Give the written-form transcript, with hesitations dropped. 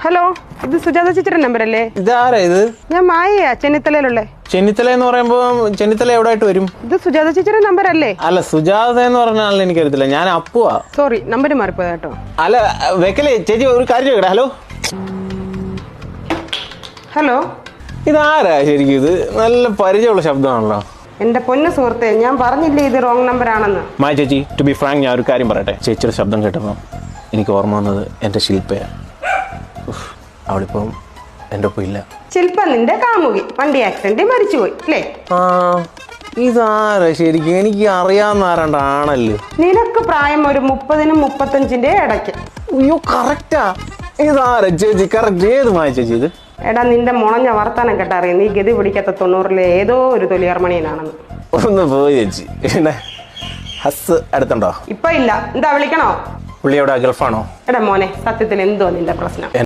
Hello, ഇത് സുജാത ചേച്ചിയുടെ number അല്ലേ? ഇതാരാ ഇത്? ഞാൻ മായയാ, ചെന്നിത്തലയിലുള്ള. ചെന്നിത്തല എന്ന് പറയുമ്പോ ചെന്നിത്തല എവിടായിട്ട് വരും? ഇത് സുജാത ചേച്ചിയുടെ നമ്പർ അല്ലേ? അല്ല, സുജാത എന്ന് പറഞ്ഞ ആളിനെ എനിക്കറിയത്തില്ല. ഞാൻ അപ്പുവാ. സോറി, നമ്പർ മാറിപ്പോയത് കേട്ടോ. അല്ല വെക്കലേ ചേച്ചി, ഒരു കാര്യം ചോദിക്കട്ടെ. ഹലോ ഹലോ, ഇതാരാ ശരിക്കും? ഇത് നല്ല പരിചയമുള്ള ശബ്ദമാണല്ലോ. എന്റെ പൊന്നു സുഹൃത്തെ, ഞാൻ പറഞ്ഞില്ലേ ഇത് റോങ് നമ്പർ ആണെന്ന്. മായ ചേച്ചി, ടു ബി ഫ്രാങ്ക്, ഞാൻ ഒരു കാര്യം പറയട്ടെ. ചേച്ചിയുടെ ശബ്ദം കേട്ടപ്പോൾ എനിക്ക് ഓർമ്മ വന്നത് എൻ്റെ ശില്പയാണ്. അവളിപ്പം എൻ്റെ ഒപ്പം ഇല്ല. ശില്പ നിന്റെ കാമുകി വണ്ടി ആക്സിഡന്റിൽ മരിച്ചുപോയി അല്ലേ? ആ, ഇതാരാ ശരിക്കും? എനിക്ക് അറിയാവുന്ന ആരാണ്ടാണല്ലോ. നിനക്ക് പ്രായം ഒരു 30-നും 35-ന്റെ ഇടയ്ക്ക്. അയ്യോ, കറക്റ്റാ. ഇതാരാ ചേച്ചി? കറക്റ്റ്. ഏത് മായ ചേച്ചി ഇത്? എടാ, നിന്റെ മുളഞ്ഞ വർത്താനം കേട്ടറിയാം നീ ഗതി പിടിക്കാത്ത 90-ലെ ഏതോ ഒരു തൊലിയർമണിയനാണെന്ന്. ഒന്ന് പോയി ചേച്ചി. പിന്നെ ഹസ് അടുത്തുണ്ടോ? ഇപ്പൊ ഇല്ല. എന്താ വിളിക്കണോ? പുള്ളി എവിടെ? ഗൾഫാണോ? എടാ മോനെ, സത്യത്തിൽ എന്തോ നിന്റെ പ്രശ്നം?